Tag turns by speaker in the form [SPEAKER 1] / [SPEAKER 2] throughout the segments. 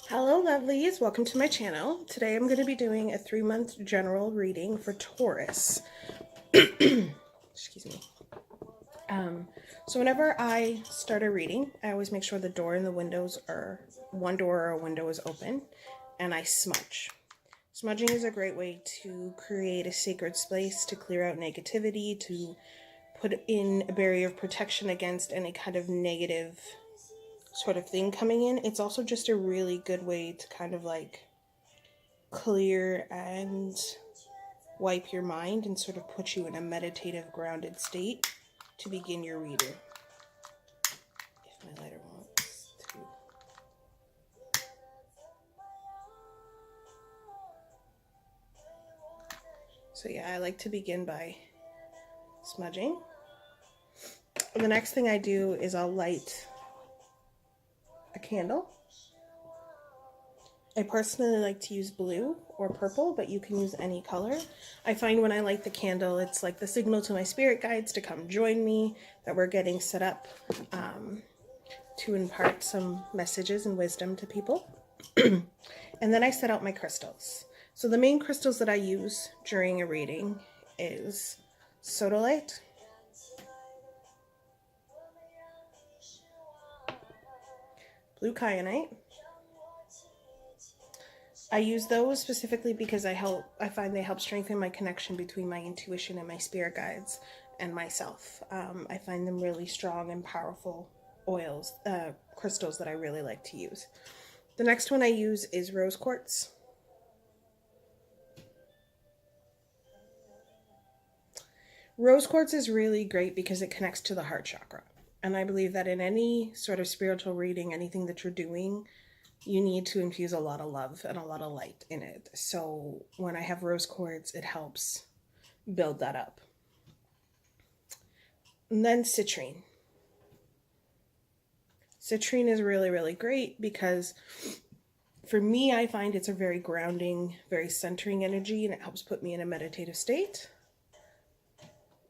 [SPEAKER 1] Hello lovelies, welcome to my channel. Today I'm going to be doing a 3-month general reading for Taurus. Excuse me. So whenever I start a reading, I always make sure the door and the windows are, one door or a window is open, and I smudge. Smudging is a great way to create a sacred space, to clear out negativity, to put in a barrier of protection against any kind of negative sort of thing coming in. It's also just a really good way to kind of like clear and wipe your mind and sort of put you in a meditative, grounded state to begin your reading. If my lighter wants to. So yeah, I like to begin by smudging. And the next thing I do is I'll light a candle. I personally like to use blue or purple, but you can use any color. I find when I light the candle, it's like the signal to my spirit guides to come join me, that we're getting set up to impart some messages and wisdom to people. And then I set out my crystals. So the main crystals that I use during a reading is sodalite, blue kyanite. I use those specifically because I find they help strengthen my connection between my intuition and my spirit guides and myself. I find them really strong and powerful oils, crystals that I really like to use. The next one I use is rose quartz. Rose quartz is really great because it connects to the heart chakra. And I believe that in any sort of spiritual reading, anything that you're doing, you need to infuse a lot of love and a lot of light in it. So when I have rose quartz, it helps build that up. And then citrine. Citrine is really, really great because for me, I find it's a very grounding, very centering energy, and it helps put me in a meditative state.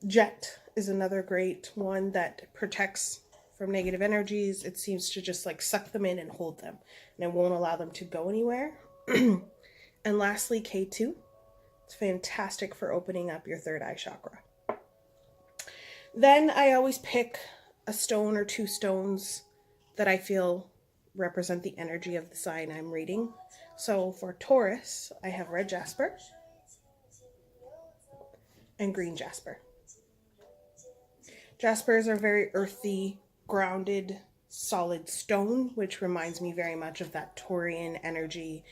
[SPEAKER 1] Jet is another great one that protects from negative energies. It seems to just like suck them in and hold them, and it won't allow them to go anywhere. And lastly, K2. It's fantastic for opening up your third eye chakra. Then I always pick a stone or two stones that I feel represent the energy of the sign I'm reading. So for Taurus, I have red jasper and green jasper. Jaspers are very earthy, grounded, solid stone, which reminds me very much of that Taurian energy,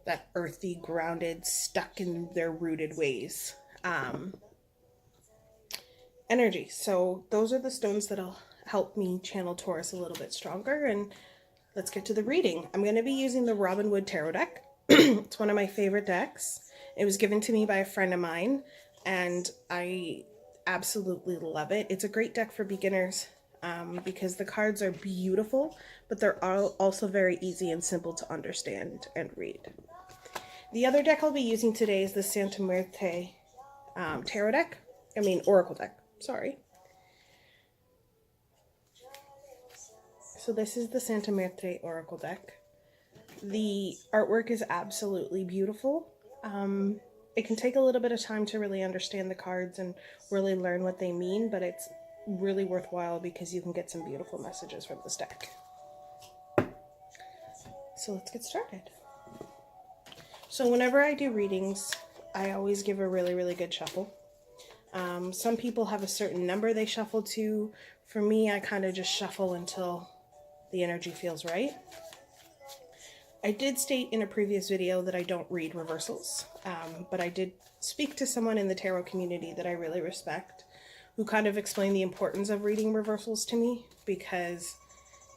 [SPEAKER 1] that earthy, grounded, stuck in their rooted ways energy. So those are the stones that'll help me channel Taurus a little bit stronger. And let's get to the reading. I'm going to be using the Robin Wood Tarot deck. It's one of my favorite decks. It was given to me by a friend of mine, and I absolutely love it. It's a great deck for beginners because the cards are beautiful, but they're also very easy and simple to understand and read. The other deck I'll be using today is the Santa Muerte Tarot deck. Oracle deck. Sorry. So this is the Santa Muerte Oracle deck. The artwork is absolutely beautiful. It can take a little bit of time to really understand the cards and really learn what they mean, but it's really worthwhile because you can get some beautiful messages from this deck. So let's get started. So whenever I do readings, I always give a really, really good shuffle. Some people have a certain number they shuffle to. For me, I kind of just shuffle until the energy feels right. I did state in a previous video that I don't read reversals, but I did speak to someone in the tarot community that I really respect, who kind of explained the importance of reading reversals to me, because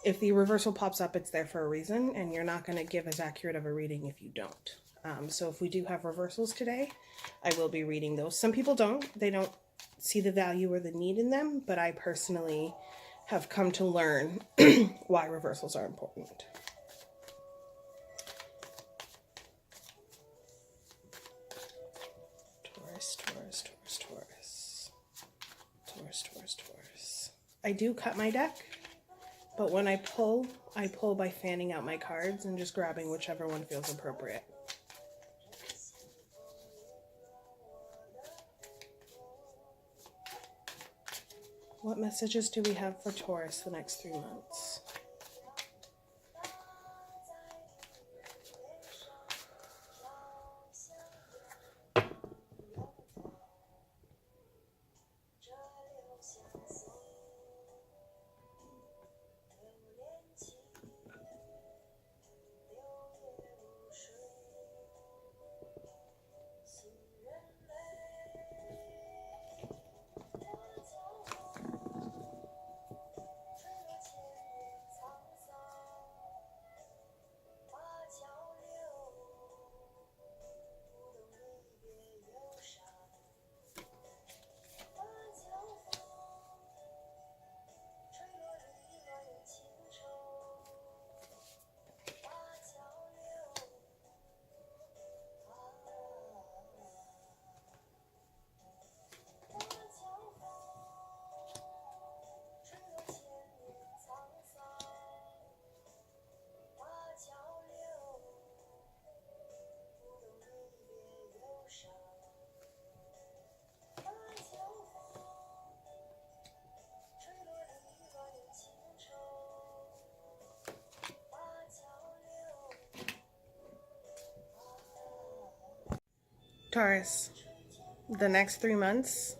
[SPEAKER 1] if the reversal pops up, it's there for a reason, and you're not going to give as accurate of a reading if you don't. So if we do have reversals today, I will be reading those. Some people don't. They don't see the value or the need in them, but I personally have come to learn why reversals are important. Taurus, Taurus, Taurus, Taurus. Taurus, Taurus, Taurus. I do cut my deck, but when I pull I pull by fanning out my cards and just grabbing whichever one feels appropriate. What messages do we have for Taurus the next 3 months? Taurus, the next 3 months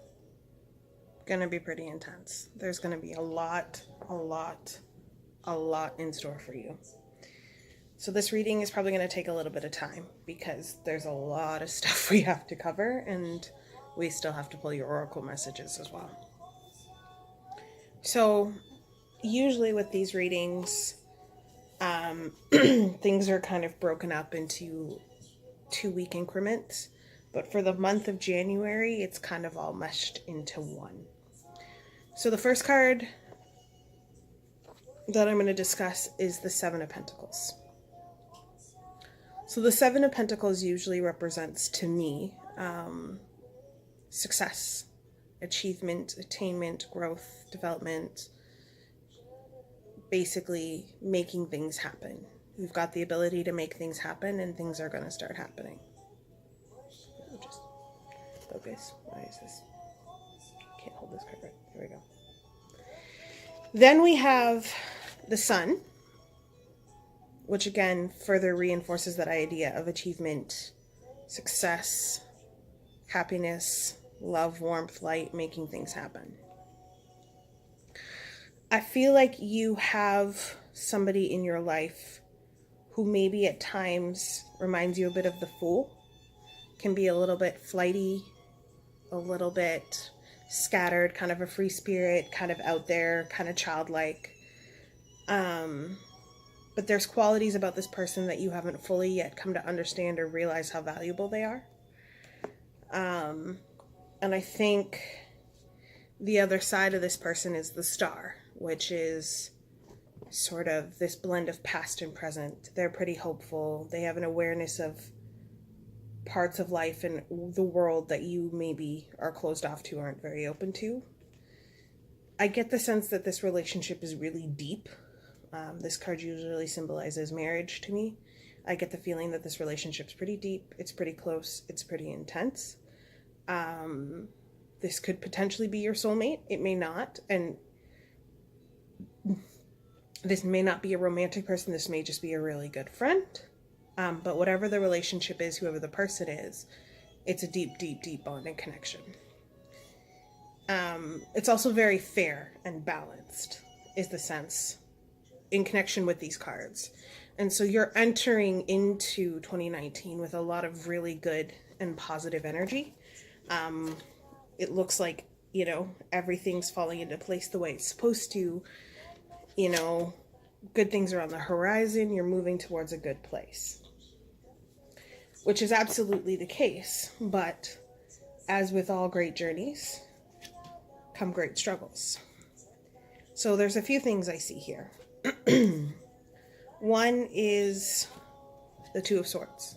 [SPEAKER 1] gonna be pretty intense. There's gonna be a lot in store for you. So this reading is probably gonna take a little bit of time because there's a lot of stuff we have to cover, and we still have to pull your oracle messages as well. So usually with these readings, things are kind of broken up into 2-week increments. But for the month of January, it's kind of all meshed into one. So the first card that I'm going to discuss is the Seven of Pentacles. So the Seven of Pentacles usually represents, to me, success, achievement, attainment, growth, development, basically making things happen. You've got the ability to make things happen, and things are going to start happening. Just focus. Why is this? Can't hold this card right. Here we go. Then we have the Sun, which again further reinforces that idea of achievement, success, happiness, love, warmth, light, making things happen. I feel like you have somebody in your life who maybe at times reminds you a bit of the Fool. Can be a little bit flighty, a little bit scattered, kind of a free spirit, kind of out there, kind of childlike. But there's qualities about this person that you haven't fully yet come to understand or realize how valuable they are. And I think the other side of this person is the Star, which is sort of this blend of past and present. They're pretty hopeful. They have an awareness of parts of life and the world that you maybe are closed off to, aren't very open to. I get the sense that this relationship is really deep. This card usually symbolizes marriage to me. I get the feeling that this relationship's pretty deep, it's pretty close, it's pretty intense. This could potentially be your soulmate. It may not, and this may not be a romantic person. This may just be a really good friend. But whatever the relationship is, whoever the person is, it's a deep, deep, deep bonding connection. It's also very fair and balanced, is the sense, in connection with these cards. And so you're entering into 2019 with a lot of really good and positive energy. It looks like, everything's falling into place the way it's supposed to. Good things are on the horizon. You're moving towards a good place, which is absolutely the case. But as with all great journeys, come great struggles. So there's a few things I see here. One is the Two of Swords,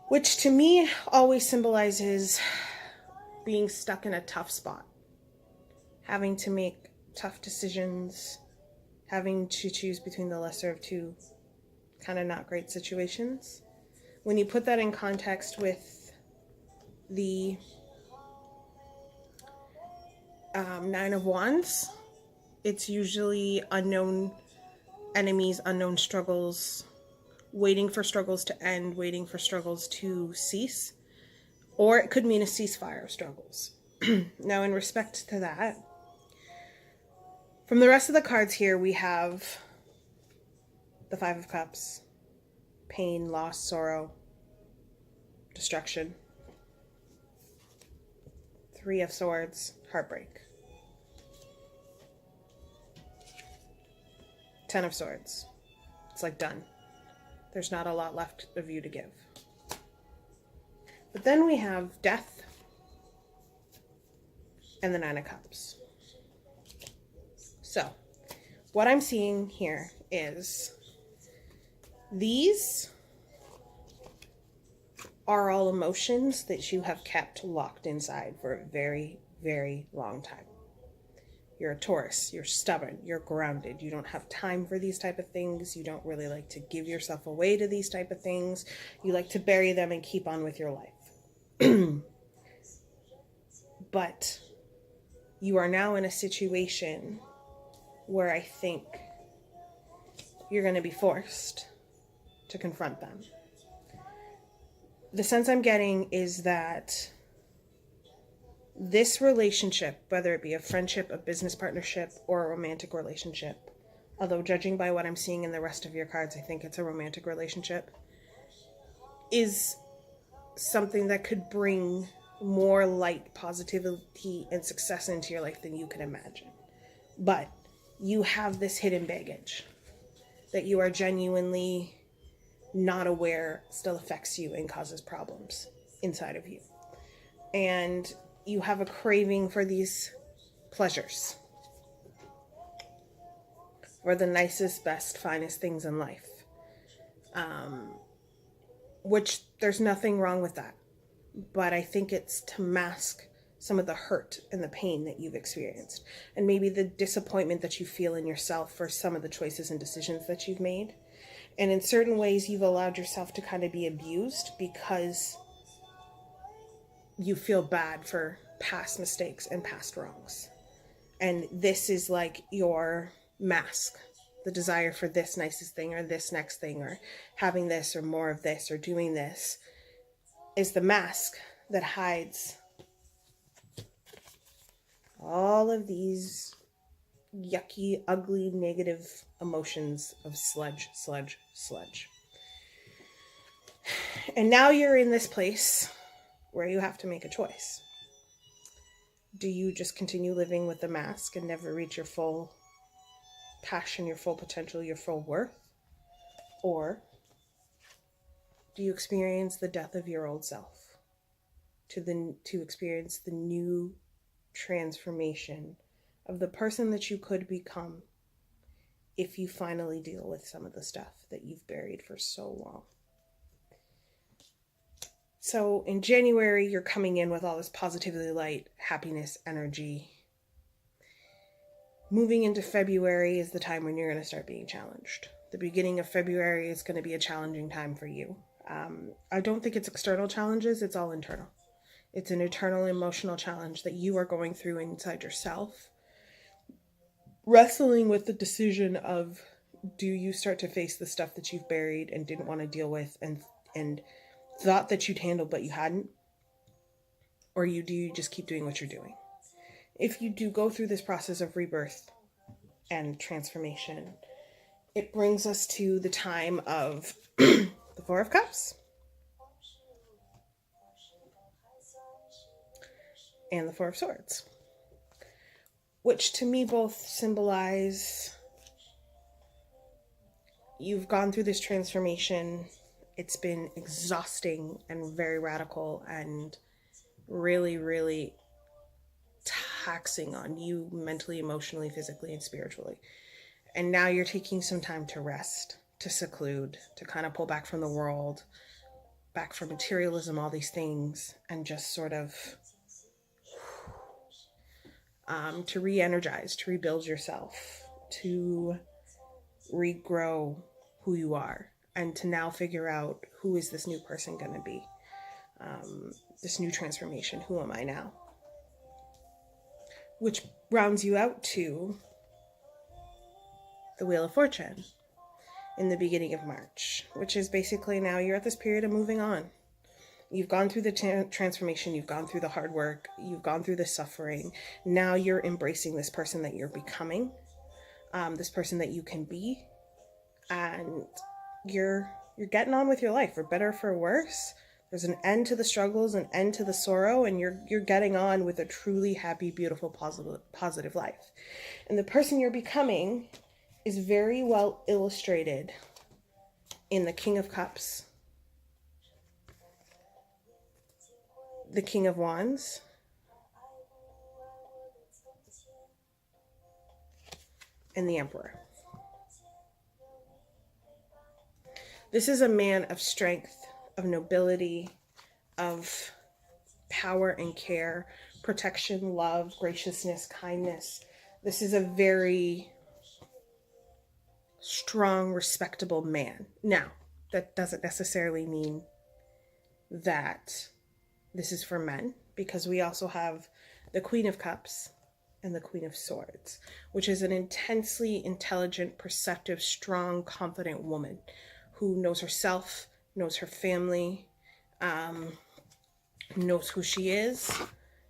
[SPEAKER 1] which to me always symbolizes being stuck in a tough spot, having to make tough decisions, having to choose between the lesser of two kind of not great situations. When you put that in context with the Nine of Wands, it's usually unknown enemies, unknown struggles, waiting for struggles to end, waiting for struggles to cease, or it could mean a ceasefire of struggles. Now, in respect to that, from the rest of the cards here, we have the Five of Cups, pain, loss, sorrow, destruction. Three of Swords, heartbreak. Ten of Swords. It's like done. There's not a lot left of you to give. But then we have Death and the Nine of Cups. So, what I'm seeing here is these are all emotions that you have kept locked inside for a very, very long time. You're a Taurus, you're stubborn, you're grounded, you don't have time for these type of things, you don't really like to give yourself away to these type of things, you like to bury them and keep on with your life. But you are now in a situation where I think you're going to be forced to confront them. The sense I'm getting is that this relationship, whether it be a friendship, a business partnership, or a romantic relationship, although judging by what I'm seeing in the rest of your cards, I think it's a romantic relationship, is something that could bring more light, positivity, and success into your life than you can imagine. But you have this hidden baggage that you are genuinely not aware still affects you and causes problems inside of you. And you have a craving for these pleasures, for the nicest, best, finest things in life. Which there's nothing wrong with that. But I think it's to mask some of the hurt and the pain that you've experienced. And maybe the disappointment that you feel in yourself for some of the choices and decisions that you've made. And in certain ways, you've allowed yourself to kind of be abused because you feel bad for past mistakes and past wrongs. And this is like your mask. The desire for this nicest thing or this next thing or having this or more of this or doing this is the mask that hides all of these yucky, ugly, negative emotions of sludge. And now you're in this place where you have to make a choice. Do you just continue living with the mask and never reach your full passion, your full potential, your full worth? Or do you experience the death of your old self to experience the new transformation of the person that you could become if you finally deal with some of the stuff that you've buried for so long? So in January, you're coming in with all this positivity, light, happiness, energy. Moving into February is the time when you're going to start being challenged. The beginning of February is going to be a challenging time for you. I don't think it's external challenges, it's all internal. It's an internal emotional challenge that you are going through inside yourself. Wrestling with the decision of, do you start to face the stuff that you've buried and didn't want to deal with and thought that you'd handle but you hadn't? Or do you just keep doing what you're doing? If you do go through this process of rebirth and transformation, it brings us to the time of the Four of Cups and the Four of Swords, which to me both symbolize you've gone through this transformation. It's been exhausting and very radical and really, really taxing on you mentally, emotionally, physically, and spiritually. And now you're taking some time to rest, to seclude, to kind of pull back from the world, back from materialism, all these things, and just sort of to re-energize, to rebuild yourself, to regrow who you are, and to now figure out, who is this new person going to be? This new transformation, who am I now? Which rounds you out to the Wheel of Fortune in the beginning of March, which is basically now you're at this period of moving on. You've gone through the transformation, you've gone through the hard work, you've gone through the suffering. Now you're embracing this person that you're becoming, this person that you can be, and you're getting on with your life, for better or for worse. There's an end to the struggles, an end to the sorrow, and you're getting on with a truly happy, beautiful, positive life. And the person you're becoming is very well illustrated in the King of Cups, the King of Wands, and the Emperor. This is a man of strength, of nobility, of power and care, protection, love, graciousness, kindness. This is a very strong, respectable man. Now, that doesn't necessarily mean that this is for men, because we also have the Queen of Cups and the Queen of Swords, which is an intensely intelligent, perceptive, strong, confident woman who knows herself, knows her family, knows who she is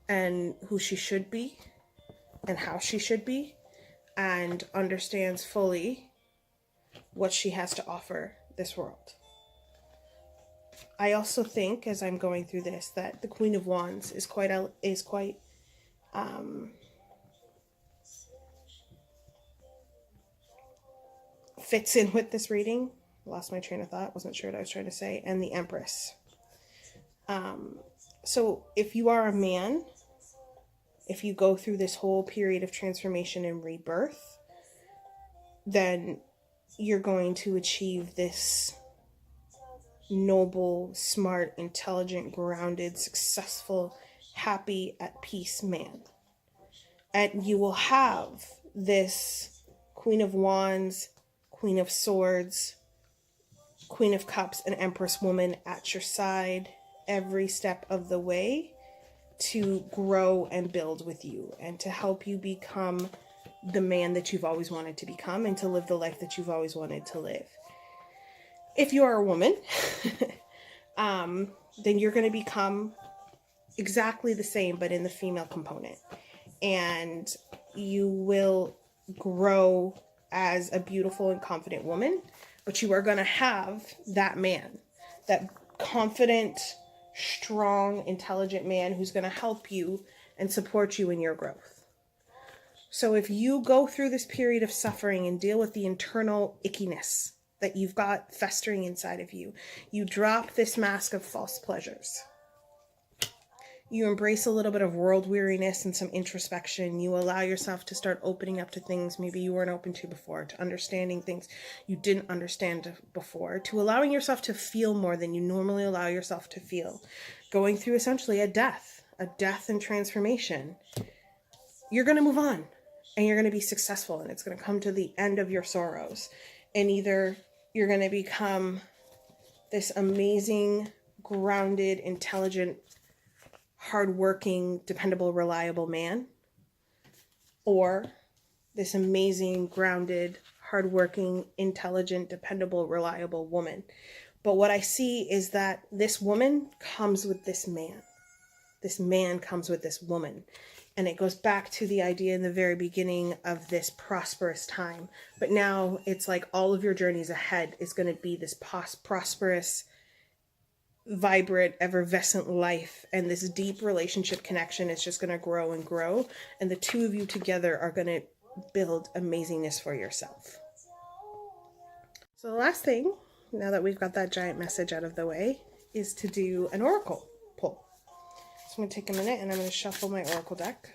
[SPEAKER 1] and who she should be and how she should be, and understands fully what she has to offer this world. I also think, as I'm going through this, that the Queen of Wands is quite fits in with this reading. Lost my train of thought, wasn't sure what I was trying to say. And the Empress. So if you are a man, if you go through this whole period of transformation and rebirth, then you're going to achieve this noble, smart, intelligent, grounded, successful, happy, at peace man. And you will have this Queen of Wands, Queen of Swords, Queen of Cups, and Empress woman at your side every step of the way to grow and build with you and to help you become the man that you've always wanted to become and to live the life that you've always wanted to live. If you are a woman, then you're going to become exactly the same, but in the female component. And you will grow as a beautiful and confident woman, but you are going to have that man, that confident, strong, intelligent man who's going to help you and support you in your growth. So if you go through this period of suffering and deal with the internal ickiness that you've got festering inside of you, you drop this mask of false pleasures. You embrace a little bit of world weariness and some introspection. You allow yourself to start opening up to things maybe you weren't open to before, to understanding things you didn't understand before, to allowing yourself to feel more than you normally allow yourself to feel. Going through essentially a death and transformation. You're going to move on and you're going to be successful, and it's going to come to the end of your sorrows. And either you're going to become this amazing, grounded, intelligent, hardworking, dependable, reliable man, or this amazing, grounded, hardworking, intelligent, dependable, reliable woman. But what I see is that this woman comes with this man. This man comes with this woman. And it goes back to the idea in the very beginning of this prosperous time. But now it's like all of your journeys ahead is going to be this prosperous, vibrant, effervescent life, and this deep relationship connection is just going to grow and grow, and the two of you together are going to build amazingness for yourself. So the last thing, now that we've got that giant message out of the way, is to do an oracle pull. So I'm going to take a minute and I'm going to shuffle my oracle deck.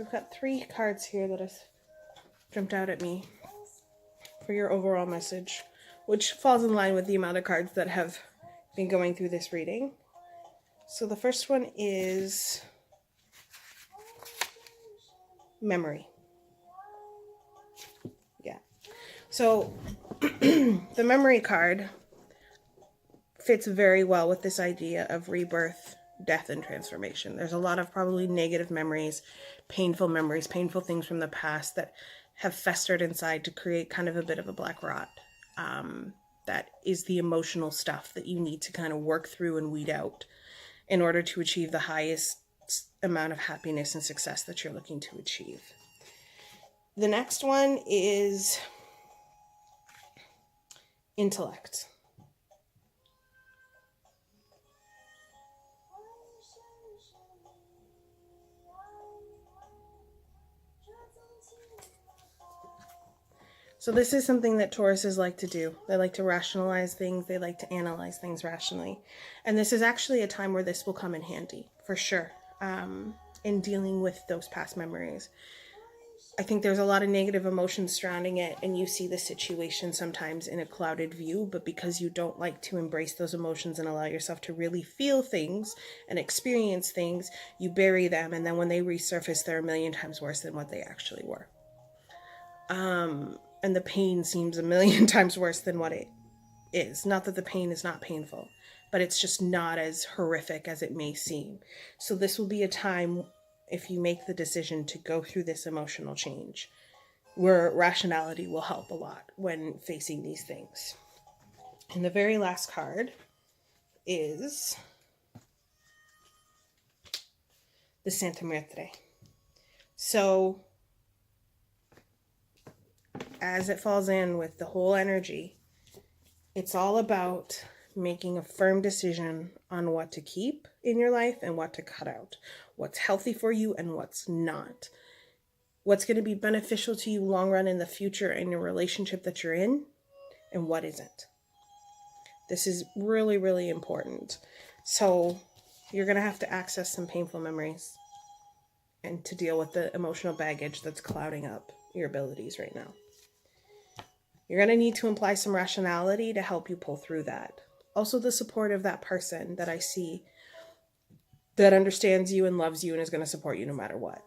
[SPEAKER 1] So I've got 3 cards here that have jumped out at me for your overall message, which falls in line with the amount of cards that have been going through this reading. So the first one is memory. Yeah. So the memory card fits very well with this idea of rebirth, death, and transformation. There's a lot of probably negative memories, painful things from the past that have festered inside to create kind of a bit of a black rot. That is the emotional stuff that you need to kind of work through and weed out in order to achieve the highest amount of happiness and success that you're looking to achieve. The next one is intellect. So this is something that Tauruses like to do. They like to rationalize things. They like to analyze things rationally. And this is actually a time where this will come in handy, for sure, in dealing with those past memories. I think there's a lot of negative emotions surrounding it, and you see the situation sometimes in a clouded view, but because you don't like to embrace those emotions and allow yourself to really feel things and experience things, you bury them, and then when they resurface, they're a million times worse than what they actually were. And the pain seems a million times worse than what it is. Not that the pain is not painful, but it's just not as horrific as it may seem. So this will be a time, if you make the decision to go through this emotional change, where rationality will help a lot when facing these things. And the very last card is the Santa Muerte. So as it falls in with the whole energy, it's all about making a firm decision on what to keep in your life and what to cut out. What's healthy for you and what's not. What's going to be beneficial to you long run in the future in your relationship that you're in, and what isn't. This is really, really important. So you're going to have to access some painful memories and to deal with the emotional baggage that's clouding up your abilities right now. You're going to need to imply some rationality to help you pull through that. Also the support of that person that I see that understands you and loves you and is going to support you no matter what.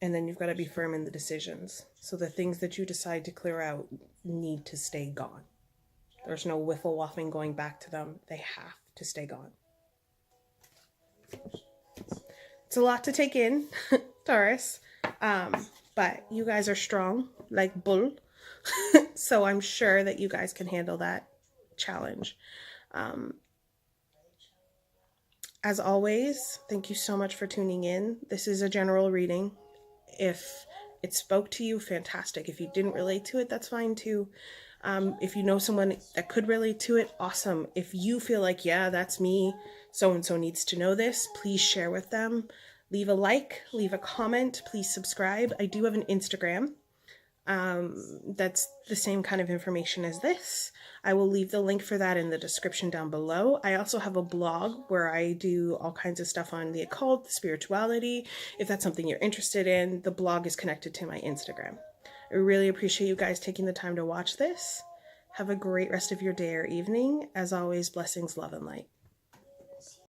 [SPEAKER 1] And then you've got to be firm in the decisions. So the things that you decide to clear out need to stay gone. There's no whiffle-waffing going back to them. They have to stay gone. It's a lot to take in, Taurus. But you guys are strong, like bull. So I'm sure that you guys can handle that challenge. As always, thank you so much for tuning in. This is a general reading. If it spoke to you, fantastic. If you didn't relate to it, that's fine too. If you know someone that could relate to it, awesome. If you feel like, yeah, that's me, so-and-so needs to know this, please share with them. Leave a like, leave a comment, please subscribe. I do have an Instagram. That's the same kind of information as this. I will leave the link for that in the description down below. I also have a blog where I do all kinds of stuff on the occult, spirituality. If that's something you're interested in, the blog is connected to my Instagram. I really appreciate you guys taking the time to watch this. Have a great rest of your day or evening. As always, blessings, love, and light.